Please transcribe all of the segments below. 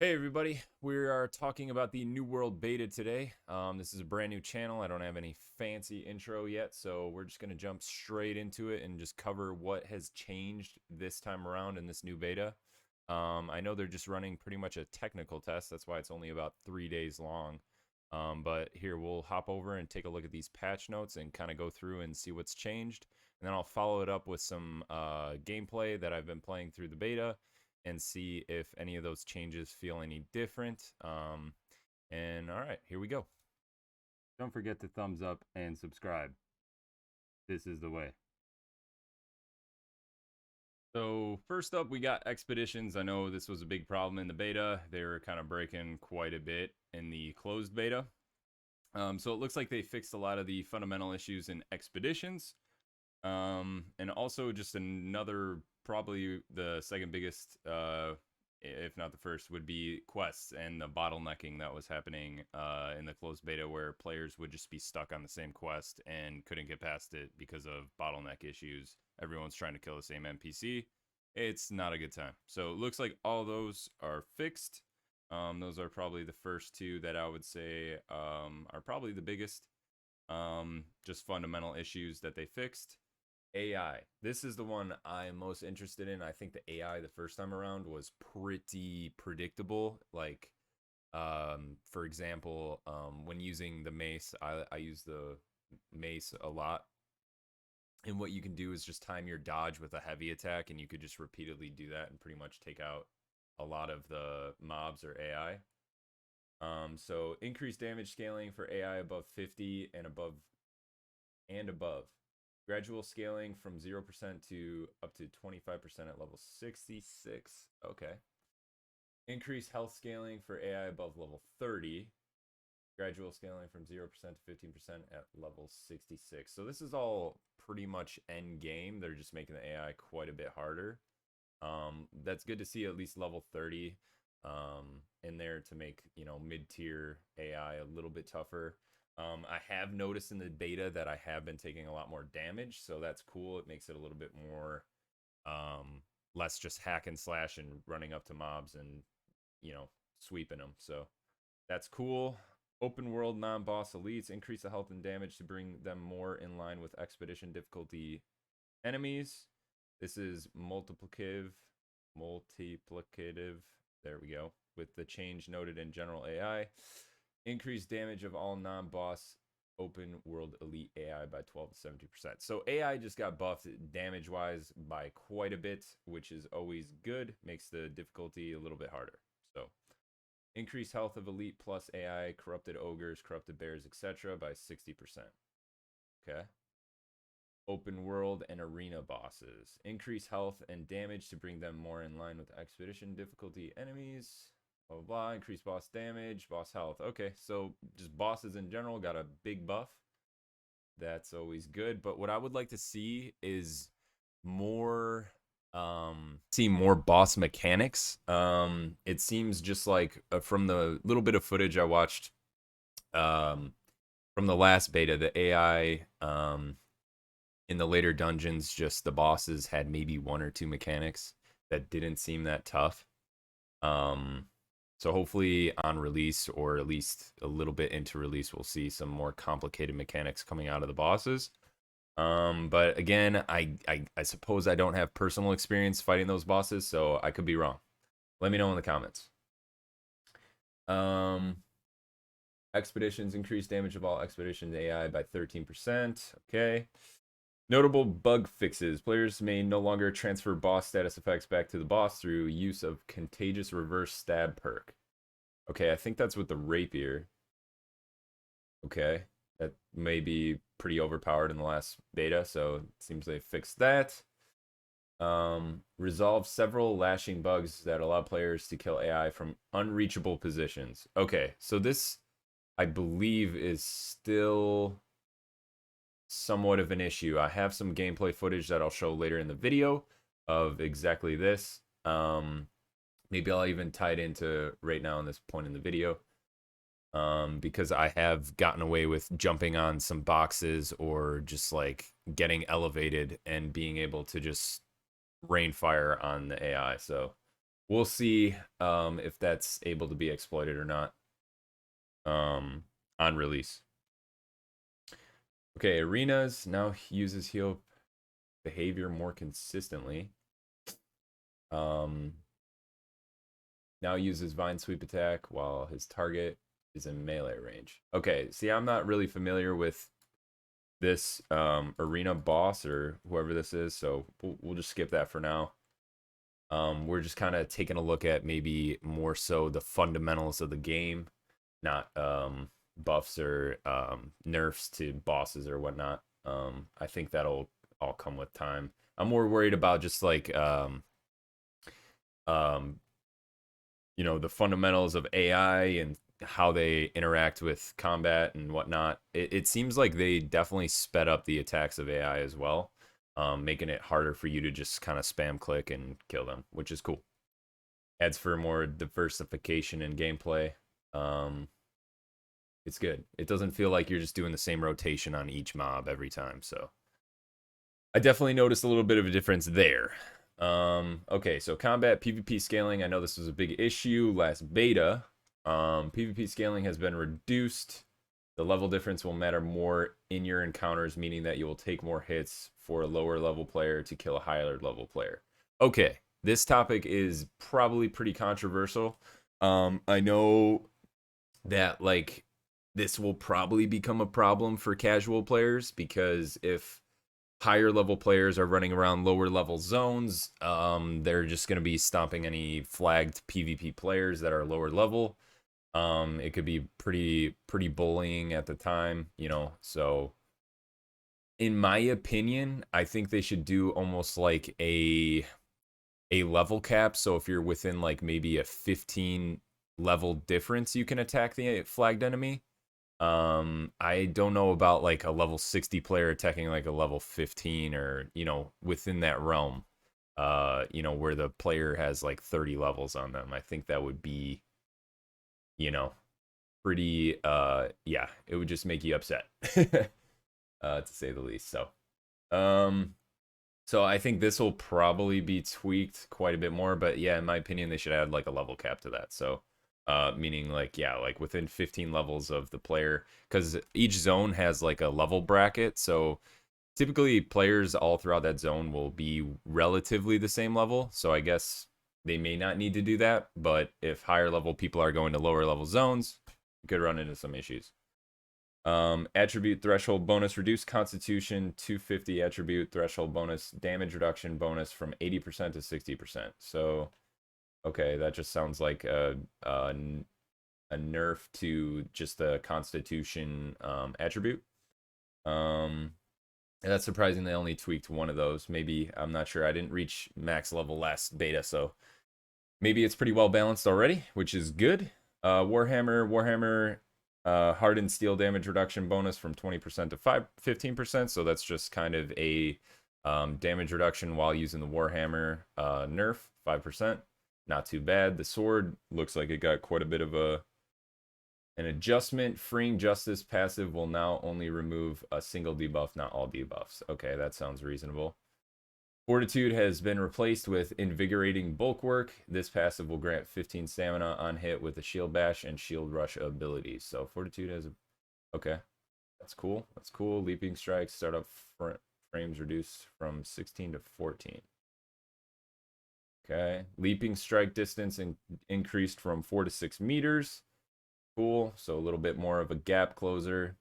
Hey everybody, we are talking about the New World Beta today. This is a brand new channel. I don't have any fancy intro yet, so we're just going to jump straight into it and just cover what has changed this time around in this new beta. I know they're just running pretty much a technical test. That's why it's only about 3 days long. But here, we'll hop over and take a look at these patch notes and kind of go through and see what's changed. And then I'll follow it up with some gameplay that I've been playing through the beta and see if any of those changes feel any different. And all right, here we go. Don't forget to thumbs up and subscribe. This is the way. So first up, we got expeditions. I know this was a big problem in the beta. They were kind of breaking quite a bit in the closed beta. So it looks like they fixed a lot of the fundamental issues in expeditions. And also just another, probably the second biggest, if not the first, would be quests and the bottlenecking that was happening in the closed beta, where players would just be stuck on the same quest and couldn't get past it because of bottleneck issues. Everyone's trying to kill the same NPC. It's not a good time. So it looks like all those are fixed. Those are probably the first two that I would say are probably the biggest. Just fundamental issues that they fixed. AI. This is the one I'm most interested in. I think the AI the first time around was pretty predictable. Like, for example, when using the mace, I use the mace a lot. And what you can do is just time your dodge with a heavy attack, and you could just repeatedly do that and pretty much take out a lot of the mobs or AI. So increased damage scaling for AI above 50 and above. Gradual scaling from 0% to up to 25% at level 66. Okay. Increased health scaling for AI above level 30. Gradual scaling from 0% to 15% at level 66. So this is all pretty much end game. They're just making the AI quite a bit harder. That's good to see at least level 30 in there to make, mid-tier AI a little bit tougher. I have noticed in the beta that I have been taking a lot more damage, so that's cool. It makes it a little bit more less just hack and slash and running up to mobs and sweeping them. So that's cool. Open world non-boss elites increase the health and damage to bring them more in line with expedition difficulty enemies. This is multiplicative. There we go. With the change noted in general AI. Increased damage of all non-boss open world elite AI by 12 to 70%. So AI just got buffed damage-wise by quite a bit, which is always good. Makes the difficulty a little bit harder. So increased health of elite plus AI, corrupted ogres, corrupted bears, etc. by 60%. Okay. Open world and arena bosses. Increase health and damage to bring them more in line with expedition difficulty enemies. Blah, blah, blah. Increase boss damage, boss health. Okay, so just bosses in general got a big buff. That's always good. But what I would like to see is more more boss mechanics. It seems just like from the little bit of footage I watched from the last beta, the AI in the later dungeons, just the bosses had maybe one or two mechanics that didn't seem that tough. So hopefully on release, or at least a little bit into release, we'll see some more complicated mechanics coming out of the bosses. But again, I suppose I don't have personal experience fighting those bosses, so I could be wrong. Let me know in the comments. Expeditions increase damage of all expeditions AI by 13%. Okay. Notable bug fixes. Players may no longer transfer boss status effects back to the boss through use of contagious reverse stab perk. Okay, I think that's with the rapier. Okay, that may be pretty overpowered in the last beta, so it seems they fixed that. Resolve several lashing bugs that allow players to kill AI from unreachable positions. Okay, so this, I believe, is still somewhat of an issue. I have some gameplay footage that I'll show later in the video of exactly this. Maybe I'll even tie it into right now in this point in the video. Because I have gotten away with jumping on some boxes or just like getting elevated and being able to just rain fire on the AI. So we'll see if that's able to be exploited or not on release. Okay, arenas now uses heal behavior more consistently. Now uses vine sweep attack while his target is in melee range. Okay, see, I'm not really familiar with this arena boss or whoever this is, so we'll just skip that for now. We're just kind of taking a look at maybe more so the fundamentals of the game, not buffs or nerfs to bosses or whatnot. I think that'll all come with time. I'm more worried about just like um, the fundamentals of AI and how they interact with combat and whatnot. It seems like they definitely sped up the attacks of AI as well, making it harder for you to just kind of spam click and kill them, which is cool. Adds for more diversification in gameplay. It's good. It doesn't feel like you're just doing the same rotation on each mob every time. So I definitely noticed a little bit of a difference there. Okay, so combat PvP scaling. I know this was a big issue last beta. PvP scaling has been reduced. The level difference will matter more in your encounters, meaning that you will take more hits for a lower level player to kill a higher level player. Okay, this topic is probably pretty controversial. I know that like this will probably become a problem for casual players because if higher level players are running around lower level zones, they're just going to be stomping any flagged PvP players that are lower level. It could be pretty bullying at the time, so in my opinion, I think they should do almost like a level cap. So if you're within like maybe a 15 level difference, you can attack the flagged enemy. I don't know about like a level 60 player attacking like a level 15 or, within that realm, where the player has like 30 levels on them. I think that would be, pretty, yeah, it would just make you upset, to say the least. Um, so I think this will probably be tweaked quite a bit more, but yeah, in my opinion, they should add like a level cap to that. So, meaning like, yeah, like within 15 levels of the player, because each zone has like a level bracket. So typically players all throughout that zone will be relatively the same level. So I guess they may not need to do that, but if higher level people are going to lower level zones, you could run into some issues. Attribute threshold bonus, reduce constitution 250 attribute threshold bonus, damage reduction bonus from 80% to 60%. So, okay, that just sounds like a nerf to just the constitution attribute. That's surprising they only tweaked one of those. Maybe, I'm not sure. I didn't reach max level last beta, so maybe it's pretty well balanced already, which is good. Warhammer hardened steel damage reduction bonus from 20% to 15%. So that's just kind of a damage reduction while using the Warhammer nerf, 5%. Not too bad. The sword looks like it got quite a bit of an adjustment. Freeing justice passive will now only remove a single debuff, not all debuffs. Okay, that sounds reasonable. Fortitude has been replaced with Invigorating Bulkwork. This passive will grant 15 stamina on hit with a Shield Bash and Shield Rush abilities. So Fortitude has okay. That's cool. That's cool. Leaping Strike, startup frames reduced from 16 to 14. Okay. Leaping Strike distance increased from 4 to 6 meters. Cool. So a little bit more of a gap closer.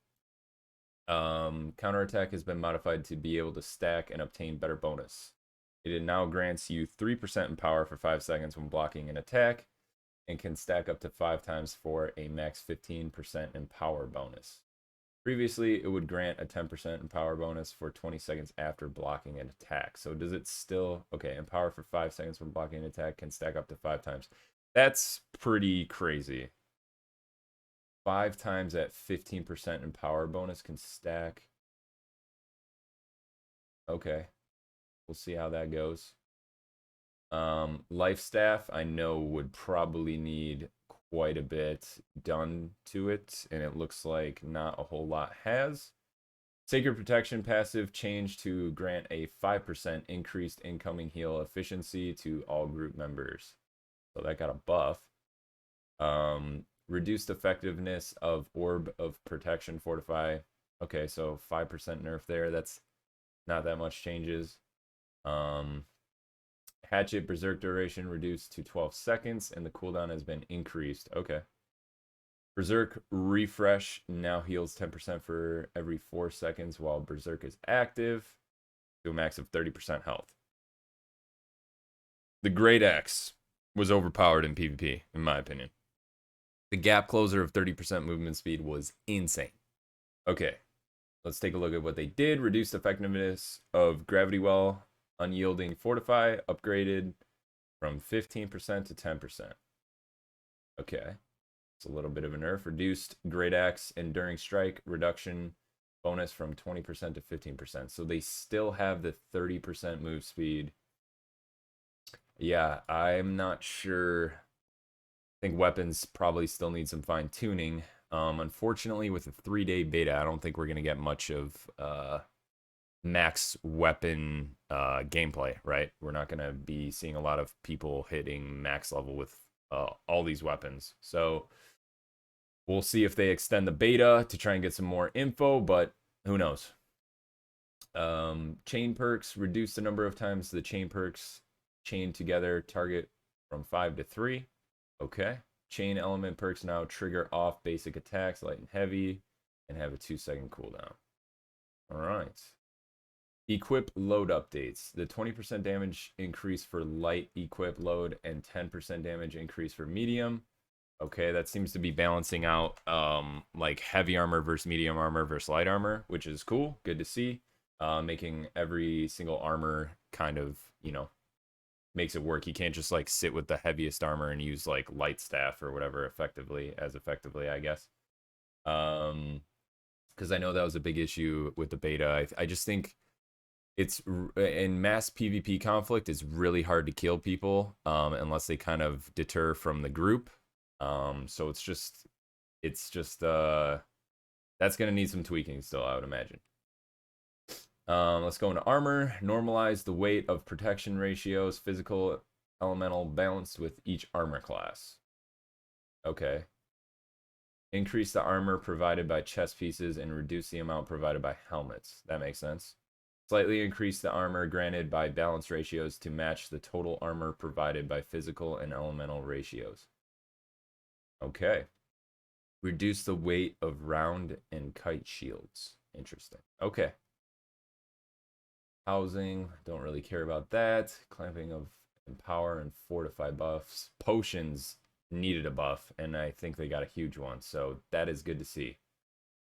Counterattack has been modified to be able to stack and obtain better bonus. It now grants you 3% in power for 5 seconds when blocking an attack, and can stack up to 5 times for a max 15% in power bonus. Previously, it would grant a 10% in power bonus for 20 seconds after blocking an attack. So does it still... Okay, in power for 5 seconds when blocking an attack, can stack up to 5 times. That's pretty crazy. 5 times at 15% in power bonus can stack. Okay. We'll see how that goes. Life staff, I know, would probably need quite a bit done to it, and it looks like not a whole lot has. Sacred Protection passive changed to grant a 5% increased incoming heal efficiency to all group members. So that got a buff. Reduced effectiveness of Orb of Protection Fortify. Okay, so 5% nerf there. That's not that much changes. Hatchet Berserk duration reduced to 12 seconds, and the cooldown has been increased. Okay. Berserk refresh now heals 10% for every 4 seconds while Berserk is active to a max of 30% health. The Great Axe was overpowered in PvP, in my opinion. The gap closer of 30% movement speed was insane. Okay, let's take a look at what they did. Reduced effectiveness of Gravity Well, Unyielding Fortify, upgraded from 15% to 10%. Okay, it's a little bit of a nerf. Reduced Great Axe Enduring Strike, reduction bonus from 20% to 15%. So they still have the 30% move speed. Yeah, I'm not sure. I think weapons probably still need some fine tuning. Unfortunately, with a 3-day beta, I don't think we're going to get much of max weapon gameplay, right? We're not going to be seeing a lot of people hitting max level with all these weapons. So we'll see if they extend the beta to try and get some more info, but who knows? Chain perks, reduce the number of times the chain perks chain together, target from 5 to 3. Okay. Chain element perks now trigger off basic attacks, light and heavy, and have a 2-second cooldown. All right. Equip load updates. The 20% damage increase for light equip load and 10% damage increase for medium. Okay, that seems to be balancing out like heavy armor versus medium armor versus light armor, which is cool. Good to see. Making every single armor kind of, you know, makes it work. You can't just like sit with the heaviest armor and use like light staff or whatever effectively, I guess. Because I know that was a big issue with the beta. I just think it's in mass PvP conflict, it's really hard to kill people unless they kind of deter from the group. So it's just that's gonna need some tweaking still, I would imagine. Let's go into armor. Normalize the weight of protection ratios, physical, elemental, balanced with each armor class. Okay. Increase the armor provided by chest pieces and reduce the amount provided by helmets. That makes sense. Slightly increase the armor granted by balance ratios to match the total armor provided by physical and elemental ratios. Okay. Reduce the weight of round and kite shields. Interesting. Okay. Housing, don't really care about that. Clamping of empower and fortify buffs. Potions needed a buff, and I think they got a huge one, so that is good to see.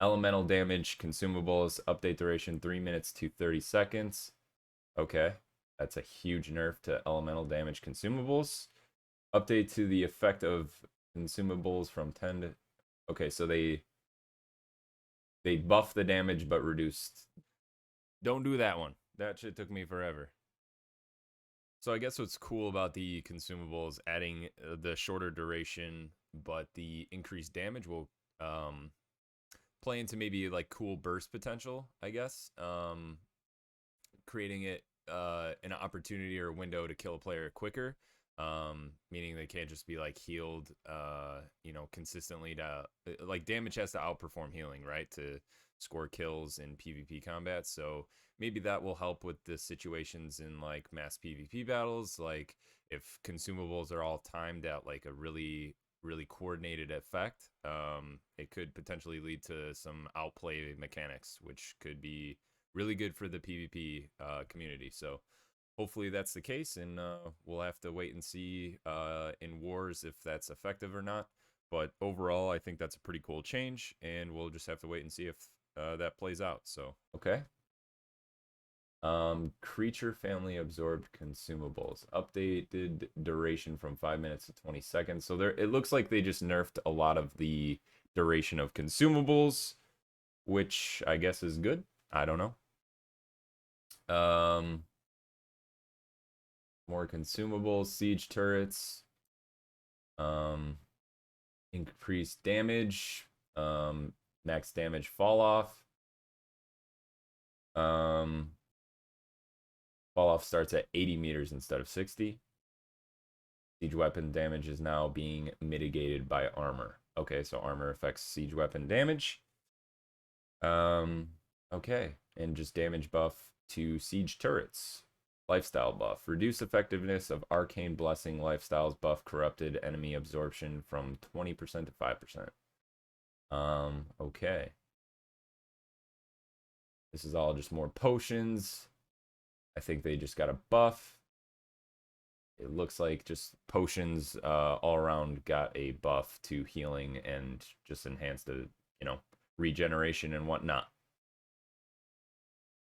Elemental damage consumables, update duration 3 minutes to 30 seconds. Okay, that's a huge nerf to elemental damage consumables. Update to the effect of consumables from 10 to... Okay, so they buff the damage but reduced... Don't do that one. That shit took me forever. So I guess what's cool about the consumables, adding the shorter duration, but the increased damage will play into maybe like cool burst potential, I guess. Creating it an opportunity or a window to kill a player quicker. Meaning they can't just be like healed, you know, consistently to like damage has to outperform healing, right? To score kills in PvP combat. So maybe that will help with the situations in like mass PvP battles. Like if consumables are all timed at like a really coordinated effect, it could potentially lead to some outplay mechanics, which could be really good for the PvP community. So hopefully that's the case, and we'll have to wait and see in wars if that's effective or not. But overall, I think that's a pretty cool change, and we'll just have to wait and see if that plays out. So, okay. Creature family absorbed consumables. Updated duration from 5 minutes to 20 seconds. So there, it looks like they just nerfed a lot of the duration of consumables, which I guess is good. I don't know. More consumables, siege turrets, increased damage, max damage fall off. Fall off starts at 80 meters instead of 60. Siege weapon damage is now being mitigated by armor. Okay, so armor affects siege weapon damage. Okay, and just damage buff to siege turrets. Lifestyle buff. Reduce effectiveness of arcane blessing lifestyles buff corrupted enemy absorption from 20% to 5%. Okay. This is all just more potions. I think they just got a buff. It looks like just potions all around got a buff to healing and just enhanced the, regeneration and whatnot.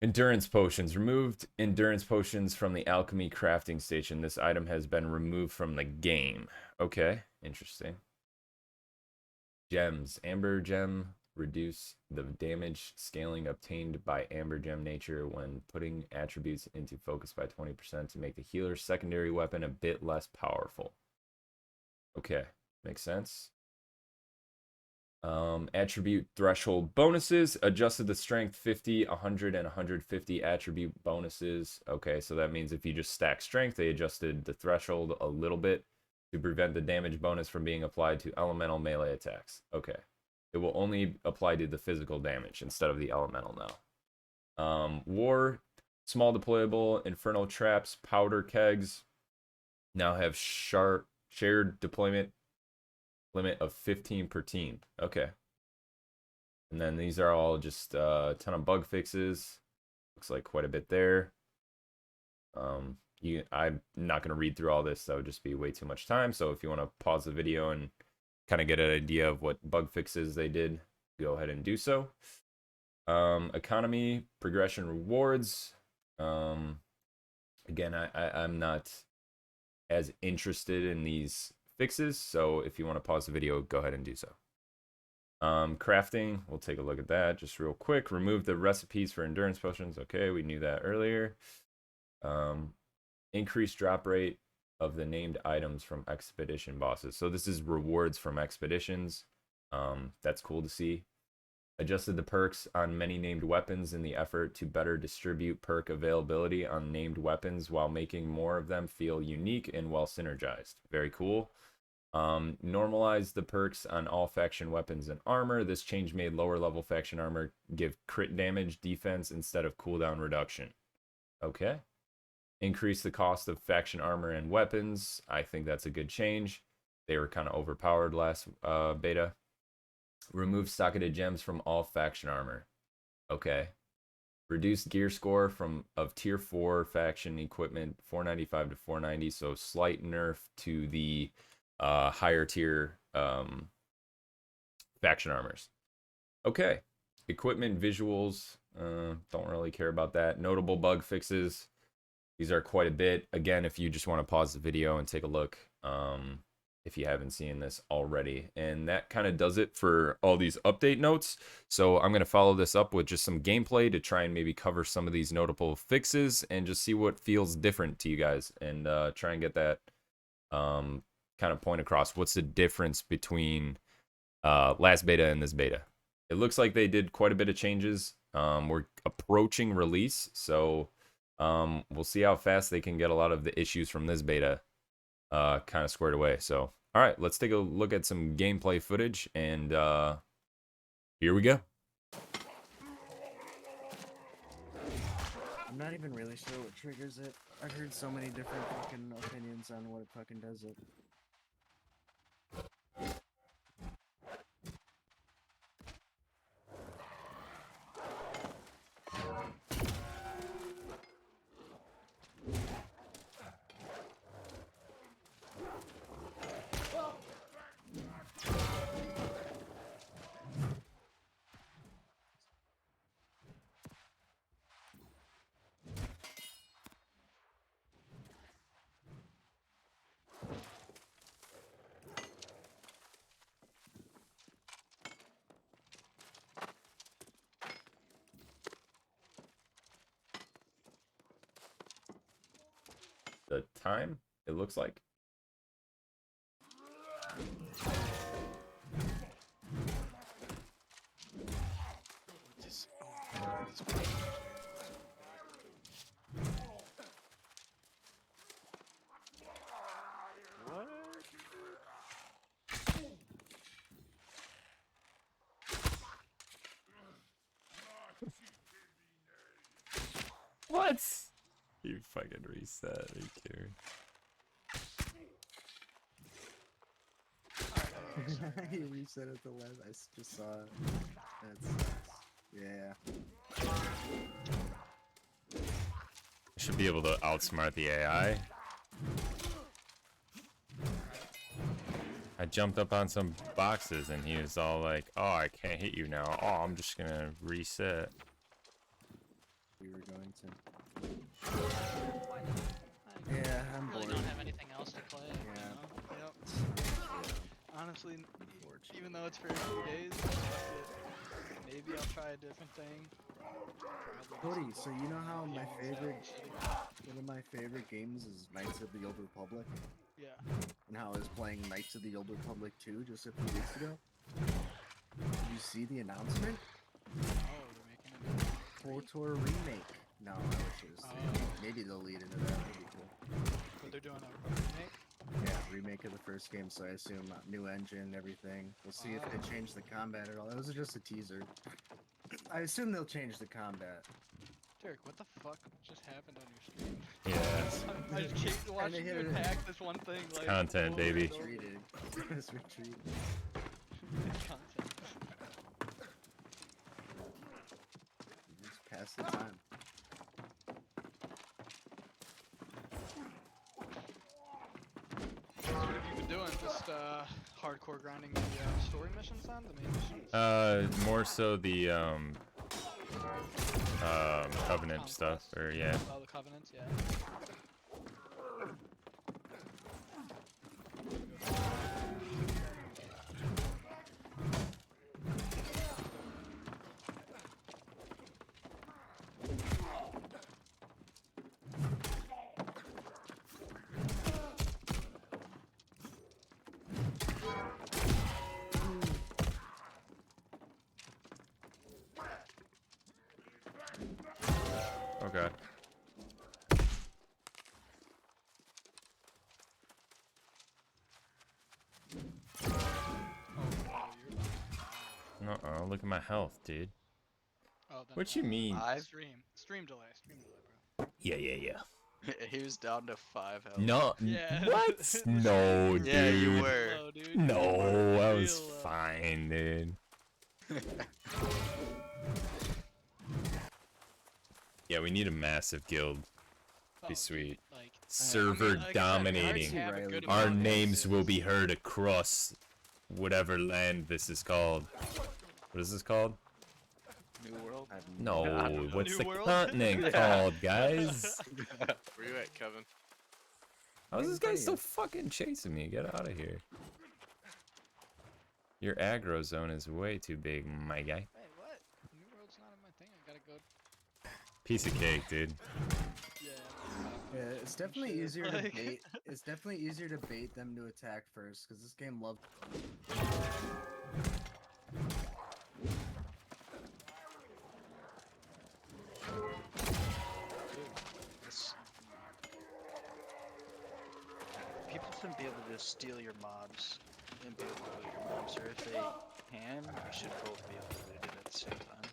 Endurance potions. Removed endurance potions from the alchemy crafting station. This item has been removed from the game. Okay, interesting. Gems. Amber gem. Reduce the damage scaling obtained by amber gem nature when putting attributes into focus by 20% to make the healer's secondary weapon a bit less powerful. Okay, makes sense. Attribute threshold bonuses. Adjusted the strength 50, 100, and 150 attribute bonuses. Okay, so that means if you just stack strength, they adjusted the threshold a little bit to prevent the damage bonus from being applied to elemental melee attacks. Okay. It will only apply to the physical damage instead of the elemental now. War, small deployable, infernal traps, powder kegs now have shared deployment limit of 15 per team. Okay. And then these are all just a ton of bug fixes. Looks like quite a bit there. I'm not going to read through all this. That would just be way too much time. So if you want to pause the video and kind of get an idea of what bug fixes they did, go ahead and do so. Economy, progression rewards. Again, I'm not as interested in these fixes, so if you want to pause the video, go ahead and do so. Crafting, we'll take a look at that just real quick. Remove the recipes for endurance potions. Okay, we knew that earlier. Increase drop rate of the named items from expedition bosses. So this is rewards from expeditions. That's cool to see. Adjusted the perks on many named weapons in the effort to better distribute perk availability on named weapons while making more of them feel unique and well synergized. Very cool. Normalize the perks on all faction weapons and armor. This change made lower level faction armor give crit damage defense instead of cooldown reduction. Okay. Increase the cost of faction armor and weapons. I think that's a good change. They were kind of overpowered last beta. Remove socketed gems from all faction armor. Okay. Reduce gear score of tier 4 faction equipment 495 to 490. So slight nerf to the higher tier faction armors. Okay. Equipment visuals. Don't really care about that. Notable bug fixes. These are quite a bit. Again, if you just want to pause the video and take a look, if you haven't seen this already. And that kind of does it for all these update notes. So I'm going to follow this up with just some gameplay to try and maybe cover some of these notable fixes and just see what feels different to you guys and try and get that kind of point across. What's the difference between last beta and this beta? It looks like they did quite a bit of changes. We're approaching release, so we'll see how fast they can get a lot of the issues from this beta kind of squared away. So, all right, let's take a look at some gameplay footage, and here we go. I'm not even really sure what triggers it. I've heard so many different fucking opinions on what fucking does it. The time, it looks like. What? What? You fucking reset. Are you kidding? You reset at the left. I just saw it. That sucks. Yeah. I should be able to outsmart the AI. I jumped up on some boxes and he was all like, "Oh, I can't hit you now. Oh, I'm just gonna reset." We were going to. Why not? Yeah, I'm I really bored. don't have anything else to play. Yeah. You know? Yep. Honestly, Unfortunately. even though it's for a few days, fuck it. Maybe I'll try a different thing. Probably Cody, just so you know how my games that favorite, shitty. one of my favorite games is Knights of the Old Republic, Yeah. and how I was playing Knights of the Old Republic 2 just a few weeks ago. Did you see the announcement? Oh, they're making it. KOTOR remake. No, I wish it was. Oh. Maybe they'll lead into that. That'd be cool. But they're doing a remake. Yeah, remake of the first game, so I assume new engine, everything. We'll see if they change the combat at all. That was just a teaser. I assume they'll change the combat. Derek, what the fuck just happened on your stream? Yeah. I just keep watching you hit it. attack this one thing. Like, Content, over and baby. over. Retreated. Just retreated. Content. Just pass the time. So what have you been doing? Just hardcore grinding the story missions on the main missions? More so the Covenant stuff, Conquest? or yeah. Oh, the Covenants, yeah. Okay. You're Look at my health, dude. Oh, then What you mean? Stream delay, bro. Yeah. He was down to 5 health. No. Yeah. What? The No, stream- dude. Yeah, you were. Low, dude. No, I Real was low. fine, dude. Yeah, we need a massive guild. Oh, Be sweet. Like, Server I mean, like I said, dominating. we already have a good Our amount of names will houses. be heard across whatever land this is called. What is this called? New World. I have No, I don't know. what's New the World? continent Yeah. called, guys? Where you at, Kevin? How is this guy Hey, still fucking chasing me? Get out of here. Your aggro zone is way too big, my guy. Wait, what? New World's not in my thing. I gotta go. Piece of cake, dude. Yeah. Yeah, it's definitely Shit, easier to like- bait. It's definitely easier to bait them to attack first, because this game loves. This... People shouldn't be able to steal your mobs and be able to loot your mobs, or if they can, you should both be able to loot it at the same time.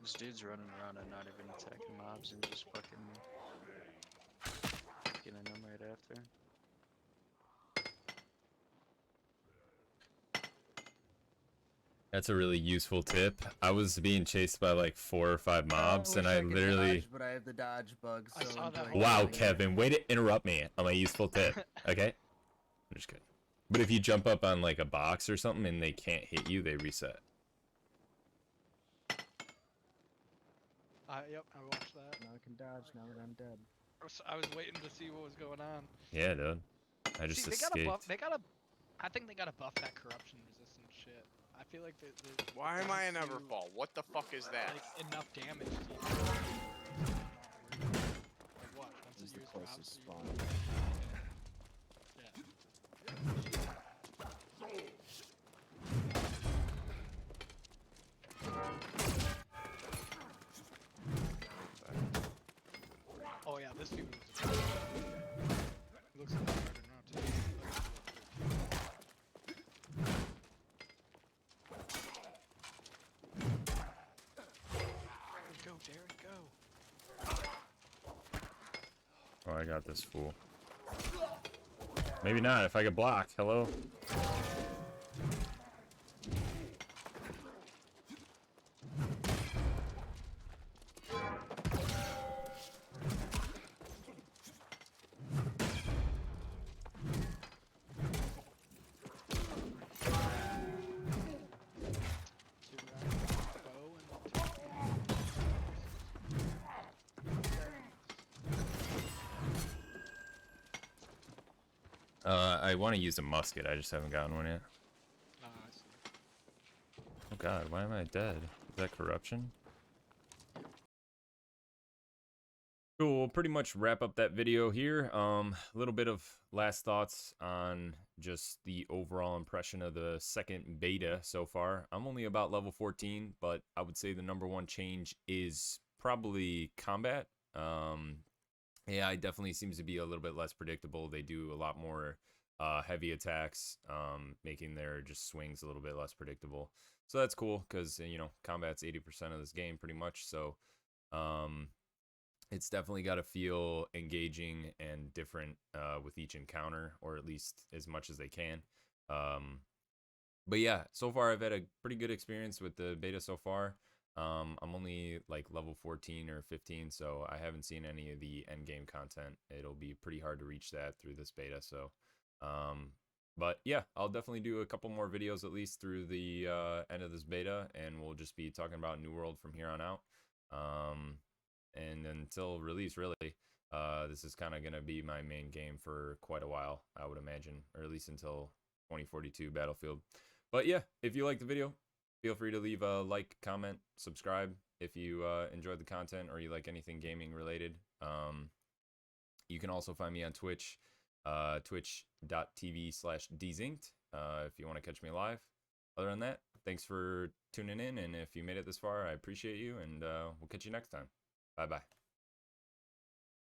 This dude's running around and not even attacking mobs and just fucking getting them right after. That's a really useful tip. I was being chased by like 4 or 5 mobs, and wish I could literally. dodge, but I have the dodge bug. I So saw that enjoy whole Wow, doing it. Kevin, way to interrupt me on my useful tip. Okay? I'm just kidding. But if you jump up on like a box or something and they can't hit you, they reset. Yep, I watched that. Now I can dodge. Now that I'm dead. I was waiting to see what was going on. Yeah, dude. I just See, escaped. I think they gotta buff that corruption resistant shit. I feel like the Why am I in Everfall? What the fuck is that? like enough damage to even like watch once This is it the uses closest mobs, spawn. Yeah. Oh yeah, this dude was he looks a lot better now too. Jared, go. Oh, I got this fool. Maybe not if I get blocked. Hello? Two rounds, bow, and two. I want to use a musket. I just haven't gotten one yet. Ah, I see. Oh god, why am I dead? Is that corruption? Cool, we'll pretty much wrap up that video here. A little bit of last thoughts on just the overall impression of the second beta so far. I'm only about level 14, but I would say the #1 change is probably combat. AI definitely seems to be a little bit less predictable. They do a lot more heavy attacks, making their just swings a little bit less predictable. So that's cool because, you know, combat's 80% of this game pretty much. So it's definitely got to feel engaging and different with each encounter, or at least as much as they can. But yeah, so far I've had a pretty good experience with the beta so far. I'm only like level 14 or 15, so I haven't seen any of the end game content. It'll be pretty hard to reach that through this beta. So, but yeah, I'll definitely do a couple more videos at least through the end of this beta, and we'll just be talking about New World from here on out. And until release, really, this is kind of going to be my main game for quite a while, I would imagine, or at least until 2042 Battlefield. But yeah, if you like the video, feel free to leave a like, comment, subscribe if you enjoyed the content or you like anything gaming related. You can also find me on Twitch, twitch.tv/Dzinked, if you want to catch me live. Other than that, thanks for tuning in, and if you made it this far, I appreciate you, and we'll catch you next time. Bye-bye.